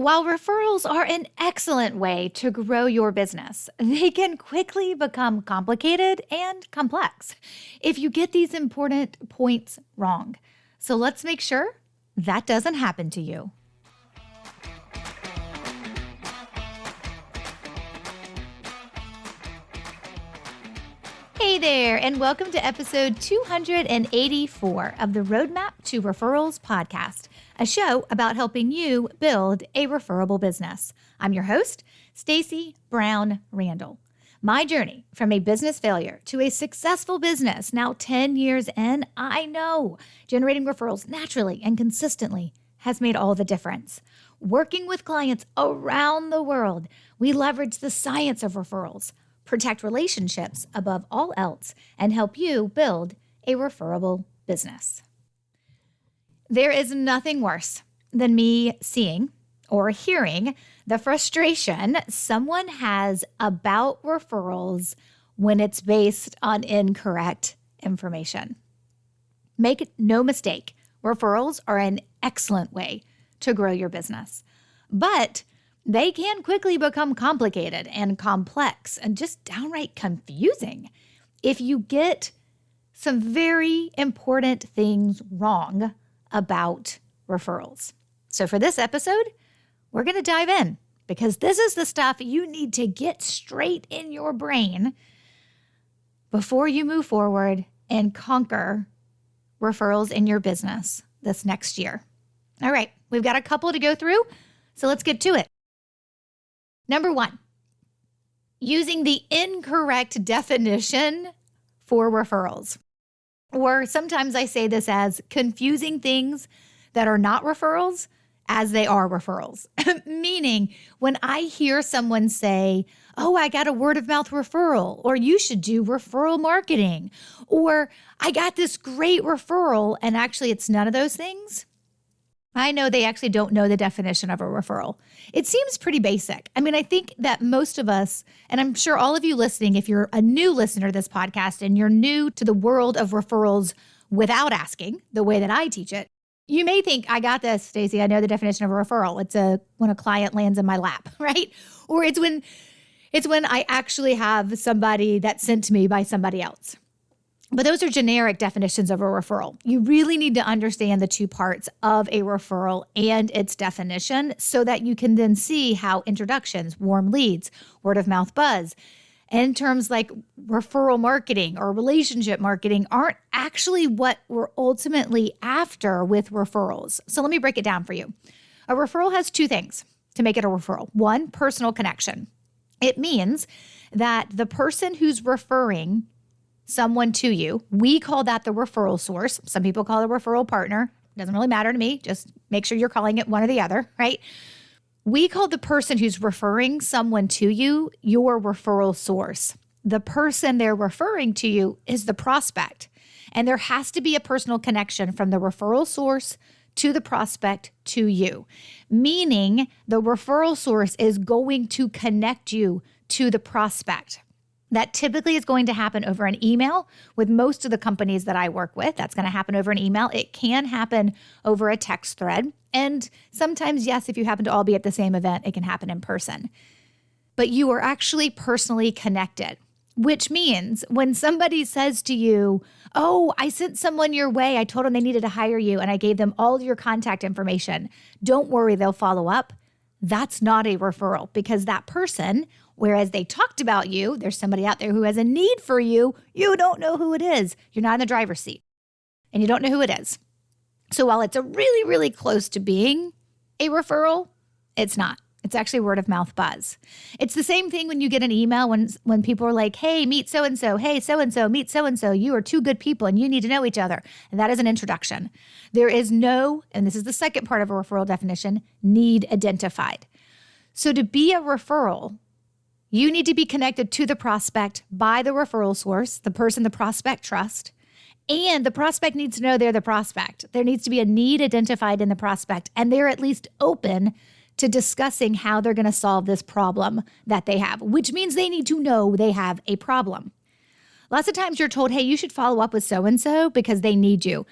While referrals are an excellent way to grow your business, they can quickly become complicated and complex if you get these important points wrong. So let's make sure that doesn't happen to you. Hey there, and welcome to episode 284 of the Roadmap to Referrals podcast, a show about helping you build a referable business. I'm your host, Stacey Brown Randall. My journey from a business failure to a successful business now 10 years in, I know generating referrals naturally and consistently has made all the difference. Working with clients around the world, we leverage the science of referrals, protect relationships above all else, and help you build a referable business. There is nothing worse than me seeing or hearing the frustration someone has about referrals when it's based on incorrect information. Make no mistake, referrals are an excellent way to grow your business, but they can quickly become complicated and complex and just downright confusing if you get some very important things wrong about referrals. So for this episode, we're going to dive in because this is the stuff you need to get straight in your brain before you move forward and conquer referrals in your business this next year. All right, we've got a couple to go through, so let's get to it. Number one, using the incorrect definition for referrals. Or sometimes I say this as confusing things that are not referrals as they are referrals. Meaning when I hear someone say, oh, I got a word of mouth referral, or you should do referral marketing, or I got this great referral, and actually it's none of those things, I know they actually don't know the definition of a referral. It seems pretty basic. I mean, I think that most of us, and I'm sure all of you listening, if you're a new listener to this podcast and you're new to the world of referrals without asking the way that I teach it, you may think, I got this, Stacey. I know the definition of a referral. It's when a client lands in my lap, right? Or it's when I actually have somebody that's sent to me by somebody else. But those are generic definitions of a referral. You really need to understand the two parts of a referral and its definition so that you can then see how introductions, warm leads, word of mouth buzz, and terms like referral marketing or relationship marketing aren't actually what we're ultimately after with referrals. So let me break it down for you. A referral has two things to make it a referral. One, personal connection. It means that the person who's referring someone to you, we call that the referral source. Some people call it a referral partner. Doesn't really matter to me. Just make sure you're calling it one or the other, right? We call the person who's referring someone to you your referral source. The person they're referring to you is the prospect. And there has to be a personal connection from the referral source to the prospect to you, meaning the referral source is going to connect you to the prospect. That typically is going to happen over an email with most of the companies that I work with. That's going to happen over an email. It can happen over a text thread. And sometimes, yes, if you happen to all be at the same event, it can happen in person. But you are actually personally connected, which means when somebody says to you, oh, I sent someone your way. I told them they needed to hire you and I gave them all your contact information. Don't worry, they'll follow up. That's not a referral because that person, whereas they talked about you, there's somebody out there who has a need for you, you don't know who it is. You're not in the driver's seat and you don't know who it is. So while it's a really, really close to being a referral, it's not. It's actually word of mouth buzz. It's the same thing when you get an email when people are like, hey, meet so-and-so. Hey, so-and-so, meet so-and-so. You are two good people and you need to know each other. And that is an introduction. There is no, and this is the second part of a referral definition, need identified. So to be a referral, you need to be connected to the prospect by the referral source, the person the prospect trusts, and the prospect needs to know they're the prospect. There needs to be a need identified in the prospect, and they're at least open to discussing how they're going to solve this problem that they have, which means they need to know they have a problem. Lots of times you're told, hey, you should follow up with so-and-so because they need you.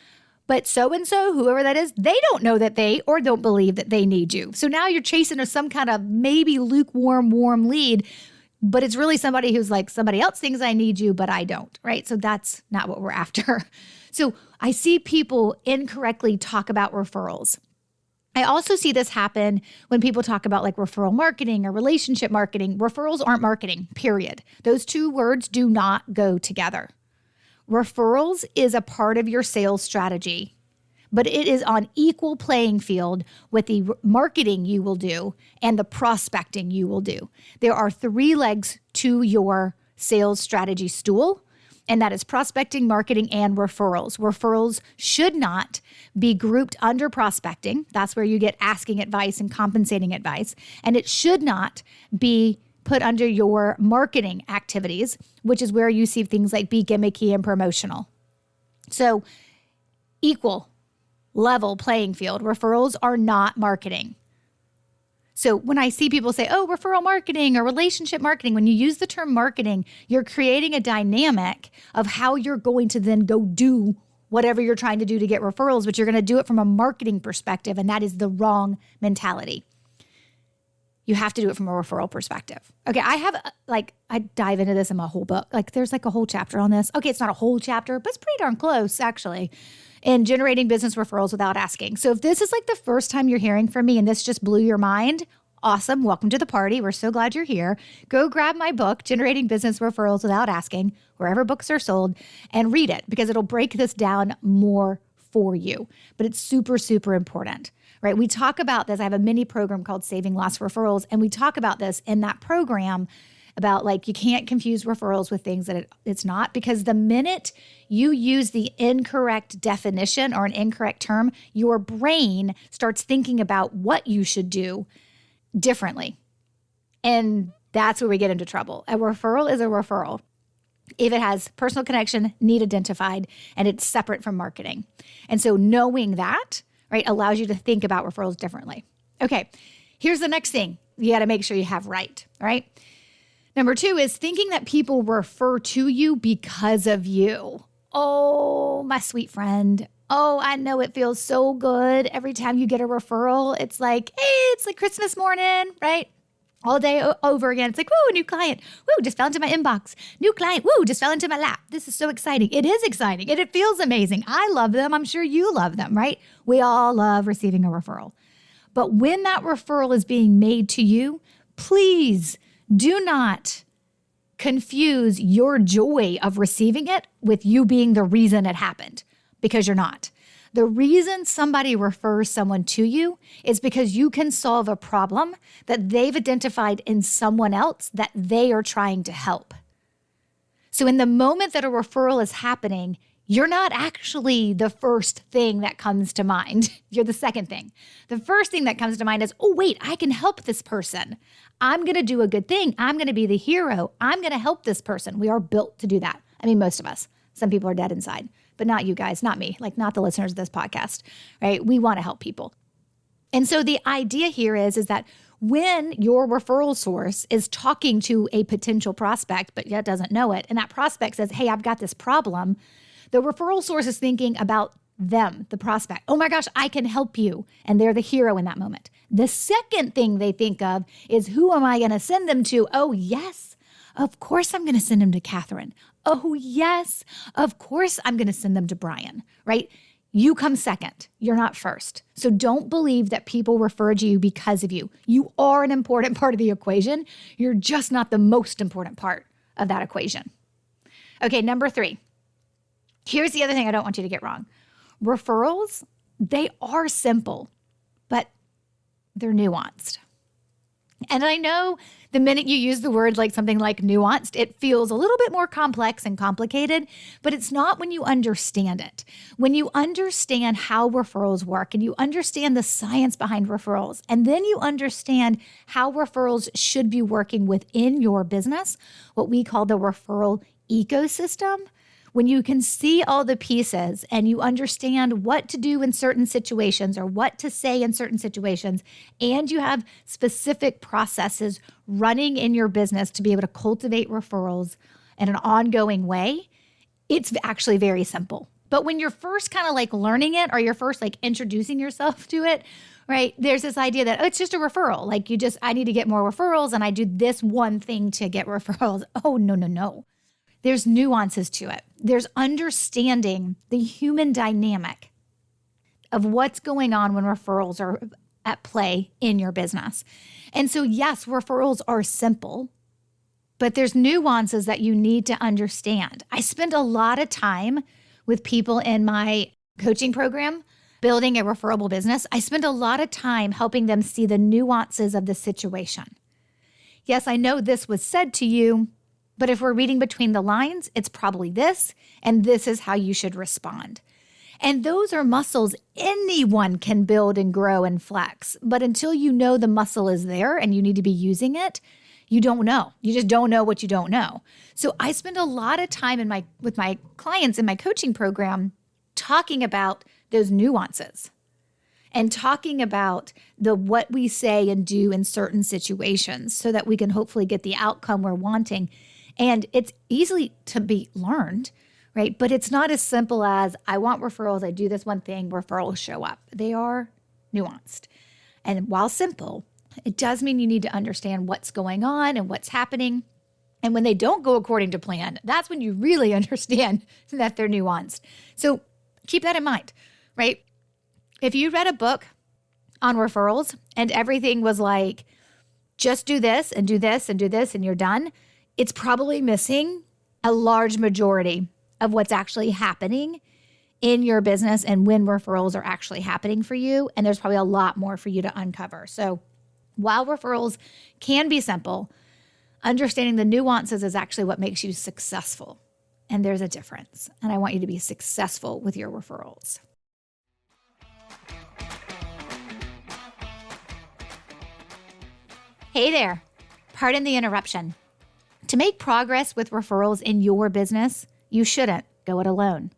But so-and-so, whoever that is, they don't know that they or don't believe that they need you. So now you're chasing some kind of maybe lukewarm, warm lead, but it's really somebody who's like, somebody else thinks I need you, but I don't, right? So that's not what we're after. So I see people incorrectly talk about referrals. I also see this happen when people talk about like referral marketing or relationship marketing. Referrals aren't marketing, period. Those two words do not go together. Referrals is a part of your sales strategy, but it is on equal playing field with the marketing you will do and the prospecting you will do. There are 3 legs to your sales strategy stool, and that is prospecting, marketing, and referrals. Referrals should not be grouped under prospecting. That's where you get asking advice and compensating advice. And it should not be put under your marketing activities, which is where you see things like be gimmicky and promotional. So equal level playing field. Referrals are not marketing. So when I see people say, oh, referral marketing or relationship marketing, when you use the term marketing, you're creating a dynamic of how you're going to then go do whatever you're trying to do to get referrals, but you're going to do it from a marketing perspective, and that is the wrong mentality. You have to do it from a referral perspective. Okay, I dive into this in my whole book. Like there's like a whole chapter on this. Okay, it's not a whole chapter, but it's pretty darn close actually, in generating business referrals without asking. So if this is like the first time you're hearing from me and this just blew your mind, awesome. Welcome to the party. We're so glad you're here. Go grab my book, Generating Business Referrals Without Asking, wherever books are sold, and read it because it'll break this down more for you. But it's super, super important, right? We talk about this. I have a mini program called Saving Lost Referrals, and we talk about this in that program about like you can't confuse referrals with things that it's not, because the minute you use the incorrect definition or an incorrect term, your brain starts thinking about what you should do differently. And that's where we get into trouble. A referral is a referral if it has personal connection, need identified, and it's separate from marketing. And so knowing that, right, allows you to think about referrals differently. Okay, here's the next thing you got to make sure you have right, all right? Number 2 is thinking that people refer to you because of you. Oh, my sweet friend. Oh, I know it feels so good every time you get a referral. It's like, hey, it's like Christmas morning, right? All day over again. It's like, woo, new client. Woo, just fell into my inbox. New client. Woo, just fell into my lap. This is so exciting. It is exciting. And it feels amazing. I love them. I'm sure you love them, right? We all love receiving a referral. But when that referral is being made to you, please do not confuse your joy of receiving it with you being the reason it happened, because you're not. The reason somebody refers someone to you is because you can solve a problem that they've identified in someone else that they are trying to help. So in the moment that a referral is happening, you're not actually the first thing that comes to mind. You're the second thing. The first thing that comes to mind is, oh, wait, I can help this person. I'm going to do a good thing. I'm going to be the hero. I'm going to help this person. We are built to do that. I mean, most of us. Some people are dead inside, but not you guys, not me, like not the listeners of this podcast, right? We want to help people. And so the idea here is that when your referral source is talking to a potential prospect, but yet doesn't know it, and that prospect says, hey, I've got this problem, the referral source is thinking about them, the prospect. Oh my gosh, I can help you. And they're the hero in that moment. The second thing they think of is, who am I going to send them to? Oh, yes, of course I'm going to send them to Catherine. Oh, yes, of course I'm going to send them to Brian, right? You come second. You're not first. So don't believe that people refer to you because of you. You are an important part of the equation. You're just not the most important part of that equation. Okay, number 3. Here's the other thing I don't want you to get wrong. Referrals, they are simple, but they're nuanced. And I know the minute you use the word like something like nuanced, it feels a little bit more complex and complicated, but it's not when you understand it. When you understand how referrals work and you understand the science behind referrals, and then you understand how referrals should be working within your business, what we call the referral ecosystem, when you can see all the pieces and you understand what to do in certain situations or what to say in certain situations, and you have specific processes running in your business to be able to cultivate referrals in an ongoing way, it's actually very simple. But when you're first kind of like learning it or you're first like introducing yourself to it, right, there's this idea that, oh, it's just a referral. Like I need to get more referrals and I do this one thing to get referrals. Oh, no, no, no. There's nuances to it. There's understanding the human dynamic of what's going on when referrals are at play in your business. And so, yes, referrals are simple, but there's nuances that you need to understand. I spend a lot of time with people in my coaching program building a referable business. I spend a lot of time helping them see the nuances of the situation. Yes, I know this was said to you, but if we're reading between the lines, it's probably this, and this is how you should respond. And those are muscles anyone can build and grow and flex. But until you know the muscle is there and you need to be using it, you don't know. You just don't know what you don't know. So I spend a lot of time with my clients in my coaching program talking about those nuances and talking about what we say and do in certain situations so that we can hopefully get the outcome we're wanting. And it's easily to be learned, right? But it's not as simple as I want referrals, I do this one thing, referrals show up. They are nuanced. And while simple, it does mean you need to understand what's going on and what's happening. And when they don't go according to plan, that's when you really understand that they're nuanced. So keep that in mind, right? If you read a book on referrals and everything was like, just do this and do this and do this and you're done, it's probably missing a large majority of what's actually happening in your business and when referrals are actually happening for you. And there's probably a lot more for you to uncover. So while referrals can be simple, understanding the nuances is actually what makes you successful. And there's a difference. And I want you to be successful with your referrals. Hey there. Pardon the interruption. To make progress with referrals in your business, you shouldn't go it alone.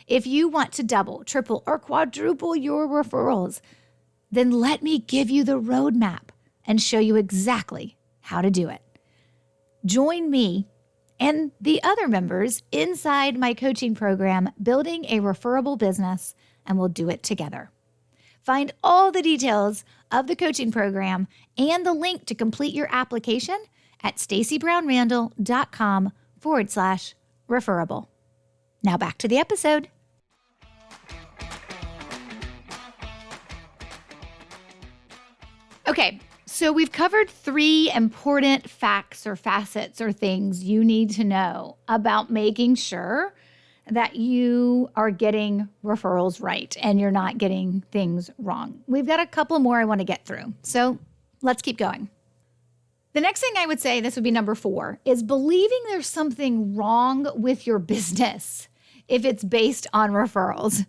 If you want to double, triple, or quadruple your referrals, then let me give you the roadmap and show you exactly how to do it. Join me and the other members inside my coaching program, Building a Referable Business, and we'll do it together. Find all the details of the coaching program and the link to complete your application at stacybrownrandall.com/referable. Now back to the episode. Okay, so we've covered 3 important facts or facets or things you need to know about making sure that you are getting referrals right and you're not getting things wrong. We've got a couple more I want to get through, so let's keep going. The next thing I would say, this would be number 4, is believing there's something wrong with your business if it's based on referrals.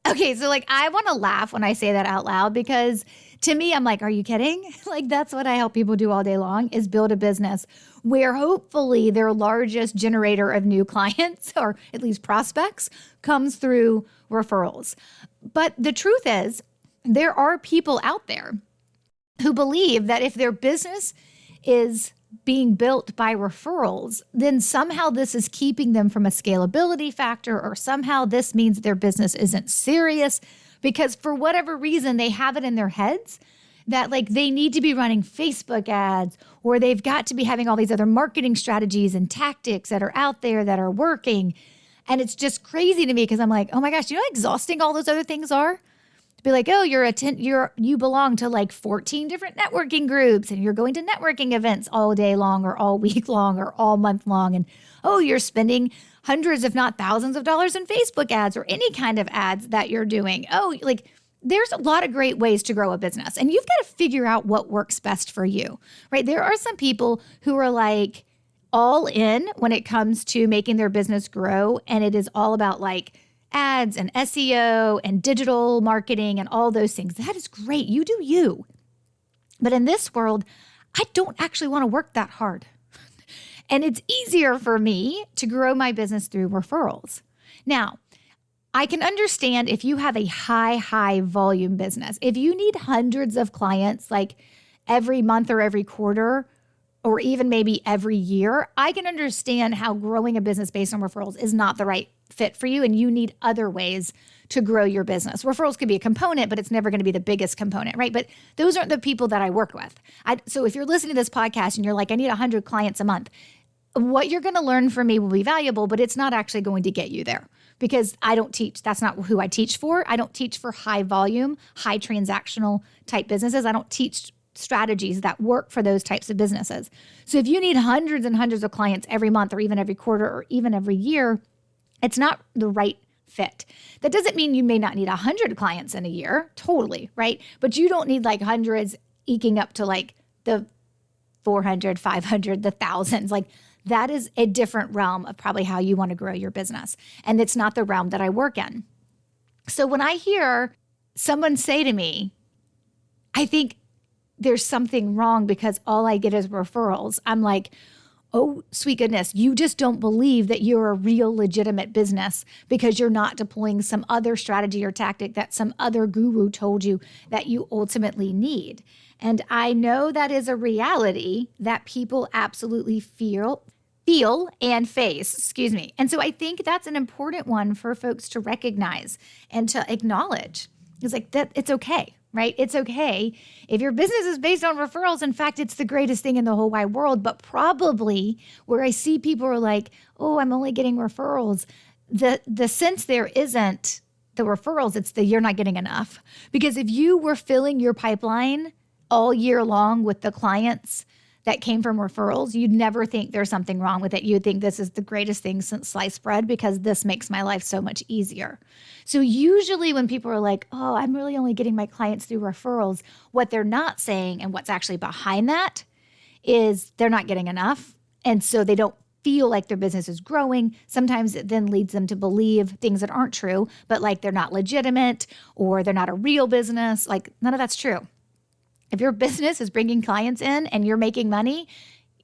Okay, so I want to laugh when I say that out loud because to me, I'm like, are you kidding? That's what I help people do all day long is build a business where hopefully their largest generator of new clients or at least prospects comes through referrals. But the truth is, there are people out there who believe that if their business is being built by referrals, then somehow this is keeping them from a scalability factor, or somehow this means their business isn't serious because for whatever reason, they have it in their heads that they need to be running Facebook ads, or they've got to be having all these other marketing strategies and tactics that are out there that are working. And it's just crazy to me because I'm like, oh my gosh, you know how exhausting all those other things are? Be like, oh, you belong to 14 different networking groups and you're going to networking events all day long or all week long or all month long. And oh, you're spending hundreds, if not thousands of dollars in Facebook ads or any kind of ads that you're doing. Oh, there's a lot of great ways to grow a business and you've got to figure out what works best for you, right? There are some people who are all in when it comes to making their business grow. And it is all about ads and SEO and digital marketing and all those things. That is great. You do you. But in this world, I don't actually want to work that hard. And it's easier for me to grow my business through referrals. Now, I can understand if you have a high volume business. If you need hundreds of clients every month or every quarter, or even maybe every year, I can understand how growing a business based on referrals is not the right fit for you and you need other ways to grow your business. Referrals could be a component, but it's never going to be the biggest component, right? But those aren't the people that I work with. So if you're listening to this podcast and you're like, I need 100 clients a month, what you're going to learn from me will be valuable, but it's not actually going to get you there because I don't teach. That's not who I teach for. I don't teach for high volume, high transactional type businesses. I don't teach strategies that work for those types of businesses. So if you need hundreds and hundreds of clients every month or even every quarter or even every year, it's not the right fit. That doesn't mean you may not need 100 clients in a year, totally, right? But you don't need like hundreds eking up to like the 400, 500, the thousands. Like that is a different realm of probably how you want to grow your business. And it's not the realm that I work in. So when I hear someone say to me, I think there's something wrong because all I get is referrals, I'm like, oh, sweet goodness, you just don't believe that you're a real legitimate business because you're not deploying some other strategy or tactic that some other guru told you that you ultimately need. And I know that is a reality that people absolutely feel and face, And so I think that's an important one for folks to recognize and to acknowledge. It's like that, it's okay, right? It's okay if your business is based on referrals. In fact, it's the greatest thing in the whole wide world. But probably where I see people are like, oh, I'm only getting referrals. The sense there isn't the referrals, it's the you're not getting enough. Because if you were filling your pipeline all year long with the clients that came from referrals, you'd never think there's something wrong with it. You'd think this is the greatest thing since sliced bread because this makes my life so much easier. So usually when people are like, oh, I'm really only getting my clients through referrals, what they're not saying and what's actually behind that is they're not getting enough. And so they don't feel like their business is growing. Sometimes it then leads them to believe things that aren't true, but like they're not legitimate or they're not a real business. Like none of that's true. If your business is bringing clients in and you're making money,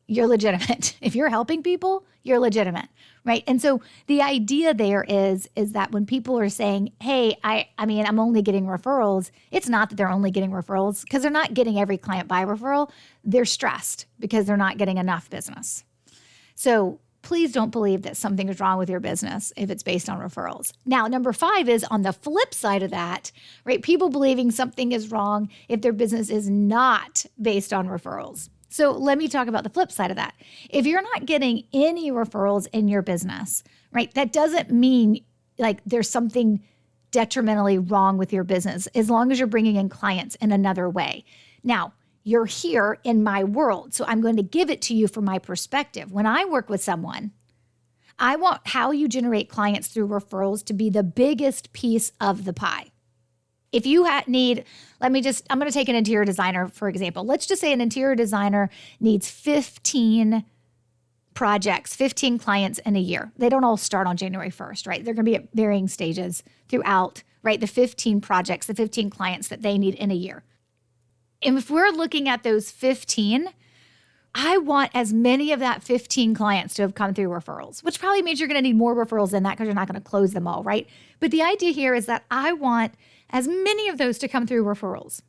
you're legitimate. If you're helping people, you're legitimate, right? And so the idea there is that when people are saying, hey, I'm only getting referrals, it's not that they're only getting referrals because they're not getting every client by referral. They're stressed because they're not getting enough business. So please don't believe that something is wrong with your business if it's based on referrals. Now, number 5 is on the flip side of that, right? People believing something is wrong if their business is not based on referrals. So let me talk about the flip side of that. If you're not getting any referrals in your business, right, that doesn't mean like there's something detrimentally wrong with your business as long as you're bringing in clients in another way. Now, you're here in my world, so I'm going to give it to you from my perspective. When I work with someone, I want how you generate clients through referrals to be the biggest piece of the pie. If you need, I'm going to take an interior designer, for example. Let's just say an interior designer needs 15 projects, 15 clients in a year. They don't all start on January 1st, right? They're going to be at varying stages throughout, right? The 15 projects, the 15 clients that they need in a year. And if we're looking at those 15, I want as many of that 15 clients to have come through referrals, which probably means you're going to need more referrals than that because you're not going to close them all, right? But the idea here is that I want as many of those to come through referrals.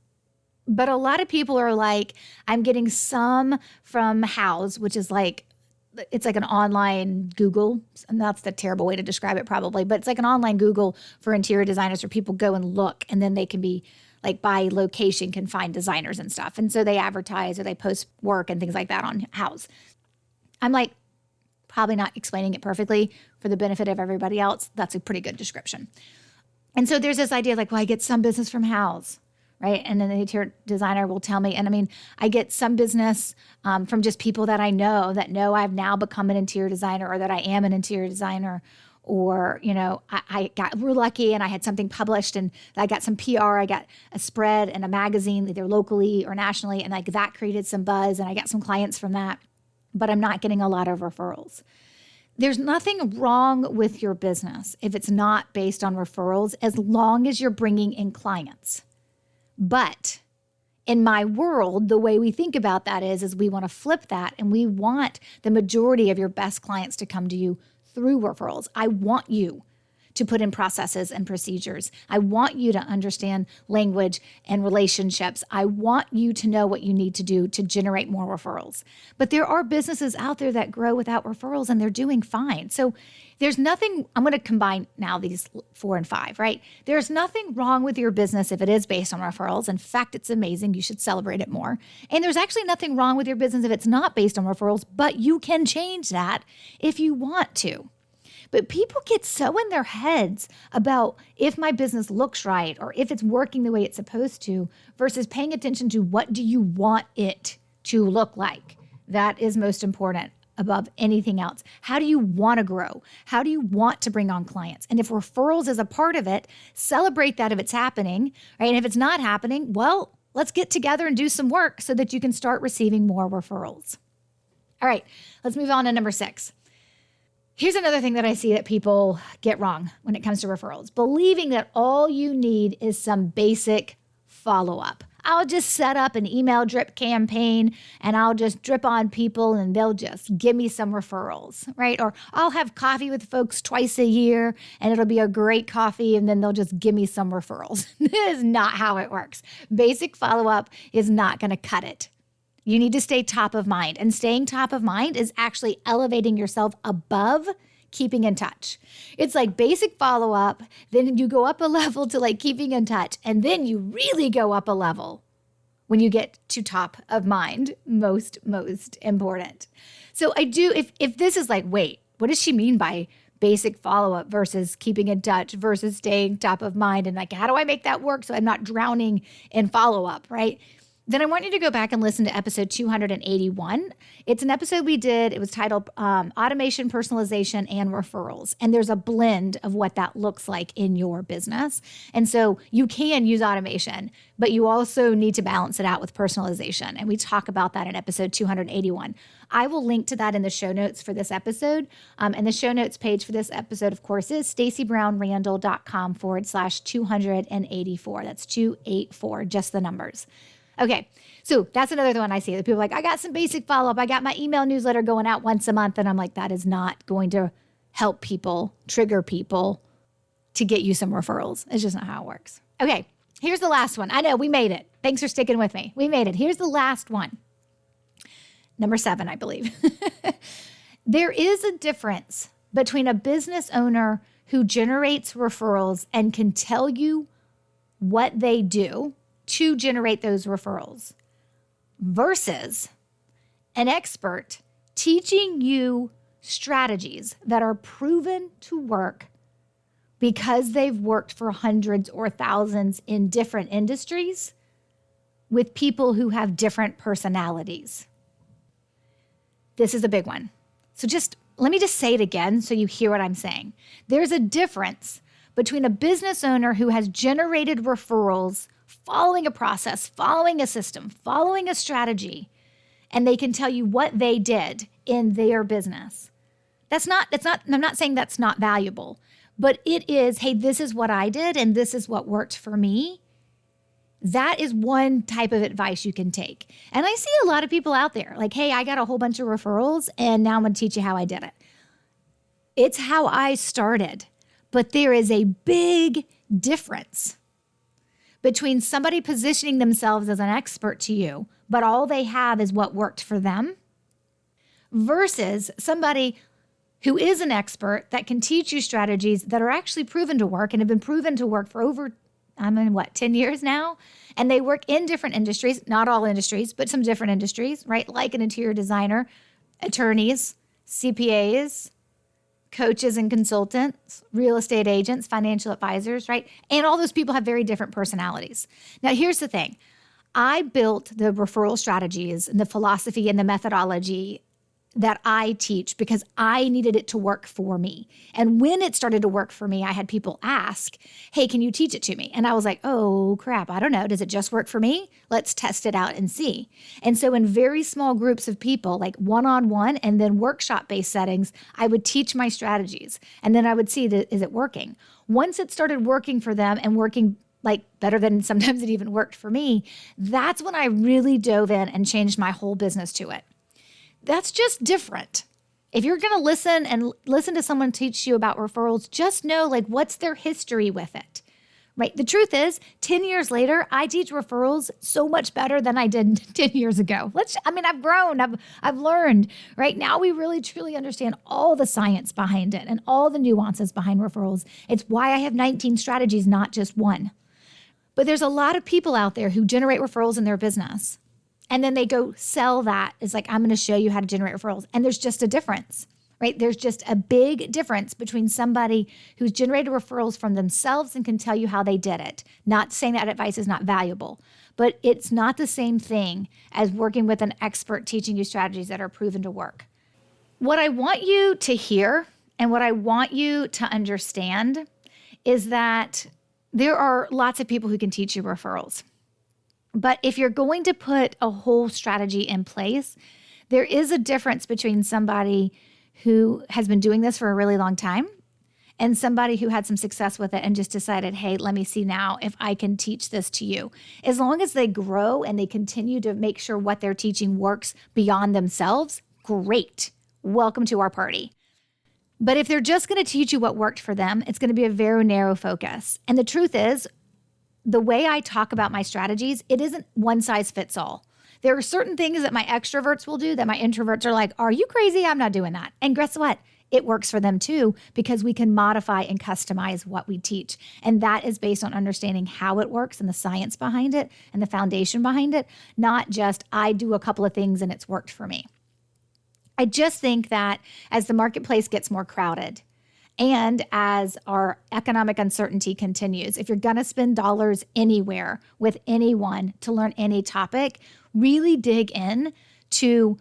But a lot of people are like, I'm getting some from House, which is like, it's like an online Google, and that's the terrible way to describe it probably, but it's like an online Google for interior designers where people go and look and then they can be like by location can find designers and stuff. And so they advertise or they post work and things like that on House. I'm like, probably not explaining it perfectly for the benefit of everybody else. That's a pretty good description. And so there's this idea like, well, I get some business from House, right? And then the interior designer will tell me, and I mean, I get some business from just people that I know I've now become an interior designer or that I am an interior designer. Or, we're lucky and I had something published and I got some PR, I got a spread and a magazine, either locally or nationally, and like that created some buzz and I got some clients from that, but I'm not getting a lot of referrals. There's nothing wrong with your business if it's not based on referrals, as long as you're bringing in clients. But in my world, the way we think about that is we want to flip that and we want the majority of your best clients to come to you through referrals. I want you to put in processes and procedures. I want you to understand language and relationships. I want you to know what you need to do to generate more referrals. But there are businesses out there that grow without referrals and they're doing fine. So there's nothing, I'm going to combine now these 4 and 5, right? There's nothing wrong with your business if it is based on referrals. In fact, it's amazing. You should celebrate it more. And there's actually nothing wrong with your business if it's not based on referrals, but you can change that if you want to. But people get so in their heads about if my business looks right or if it's working the way it's supposed to versus paying attention to what do you want it to look like. That is most important above anything else. How do you want to grow? How do you want to bring on clients? And if referrals is a part of it, celebrate that if it's happening, right? And if it's not happening, well, let's get together and do some work so that you can start receiving more referrals. All right, let's move on to number 6. Here's another thing that I see that people get wrong when it comes to referrals, believing that all you need is some basic follow-up. I'll just set up an email drip campaign and I'll just drip on people and they'll just give me some referrals, right? Or I'll have coffee with folks twice a year and it'll be a great coffee and then they'll just give me some referrals. This is not how it works. Basic follow-up is not going to cut it. You need to stay top of mind, and staying top of mind is actually elevating yourself above keeping in touch. It's like basic follow-up, then you go up a level to like keeping in touch, and then you really go up a level when you get to top of mind, most important. So I do, if this is like, wait, what does she mean by basic follow-up versus keeping in touch versus staying top of mind? And like, how do I make that work so I'm not drowning in follow-up, right? Then I want you to go back and listen to episode 281. It's an episode we did. It was titled Automation, Personalization, and Referrals. And there's a blend of what that looks like in your business. And so you can use automation, but you also need to balance it out with personalization. And we talk about that in episode 281. I will link to that in the show notes for this episode. And the show notes page for this episode, of course, is stacybrownrandall.com/284. That's 284, just the numbers. Okay, so that's another one I see that people are like, I got some basic follow-up. I got my email newsletter going out once a month. And I'm like, that is not going to help people, trigger people to get you some referrals. It's just not how it works. Okay, here's the last one. I know, we made it. Thanks for sticking with me. We made it. Here's the last one. Number 7, I believe. There is a difference between a business owner who generates referrals and can tell you what they do to generate those referrals versus an expert teaching you strategies that are proven to work because they've worked for hundreds or thousands in different industries with people who have different personalities. This is a big one. So let me just say it again so you hear what I'm saying. There's a difference between a business owner who has generated referrals following a process, following a system, following a strategy, and they can tell you what they did in their business. I'm not saying that's not valuable, but it is, hey, this is what I did and this is what worked for me. That is one type of advice you can take. And I see a lot of people out there like, hey, I got a whole bunch of referrals and now I'm going to teach you how I did it. It's how I started, but there is a big difference between somebody positioning themselves as an expert to you, but all they have is what worked for them, versus somebody who is an expert that can teach you strategies that are actually proven to work and have been proven to work for over, 10 years now? And they work in different industries, not all industries, but some different industries, right? Like an interior designer, attorneys, CPAs, coaches and consultants, real estate agents, financial advisors, right? And all those people have very different personalities. Now, here's the thing. I built the referral strategies and the philosophy and the methodology that I teach because I needed it to work for me. And when it started to work for me, I had people ask, hey, can you teach it to me? And I was like, oh, crap, I don't know. Does it just work for me? Let's test it out and see. And so in very small groups of people, like one-on-one and then workshop-based settings, I would teach my strategies. And then I would see, is it working? Once it started working for them and working like better than sometimes it even worked for me, that's when I really dove in and changed my whole business to it. That's just different. If you're going to listen to someone teach you about referrals, just know like what's their history with it. Right? The truth is, 10 years later, I teach referrals so much better than I did 10 years ago. I've grown, I've learned. Right now, we really truly understand all the science behind it and all the nuances behind referrals. It's why I have 19 strategies, not just one. But there's a lot of people out there who generate referrals in their business. And then they go sell that. It's like, I'm going to show you how to generate referrals. And there's just a difference. Right? There's just a big difference between somebody who's generated referrals from themselves and can tell you how they did it. Not saying that advice is not valuable, but it's not the same thing as working with an expert teaching you strategies that are proven to work. What I want you to hear and what I want you to understand is that there are lots of people who can teach you referrals. But if you're going to put a whole strategy in place, there is a difference between somebody who has been doing this for a really long time and somebody who had some success with it and just decided, hey, let me see now if I can teach this to you. As long as they grow and they continue to make sure what they're teaching works beyond themselves, great. Welcome to our party. But if they're just going to teach you what worked for them, it's going to be a very narrow focus. And the truth is, the way I talk about my strategies, it isn't one size fits all. There are certain things that my extroverts will do that my introverts are like, are you crazy? I'm not doing that. And guess what? It works for them too, because we can modify and customize what we teach. And that is based on understanding how it works and the science behind it and the foundation behind it, not just I do a couple of things and it's worked for me. I just think that as the marketplace gets more crowded, and as our economic uncertainty continues, if you're going to spend dollars anywhere with anyone to learn any topic, really dig in to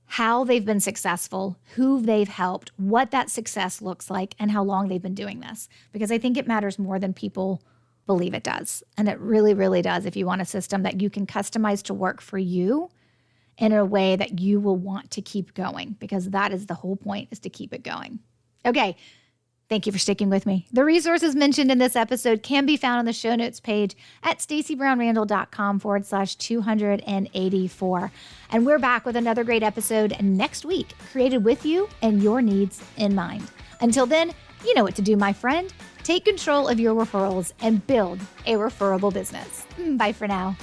how they've been successful, who they've helped, what that success looks like, and how long they've been doing this. Because I think it matters more than people believe it does. And it really, really does if you want a system that you can customize to work for you in a way that you will want to keep going, because that is the whole point, is to keep it going. Okay. Thank you for sticking with me. The resources mentioned in this episode can be found on the show notes page at stacybrownrandall.com/284. And we're back with another great episode next week, created with you and your needs in mind. Until then, you know what to do, my friend. Take control of your referrals and build a referable business. Bye for now.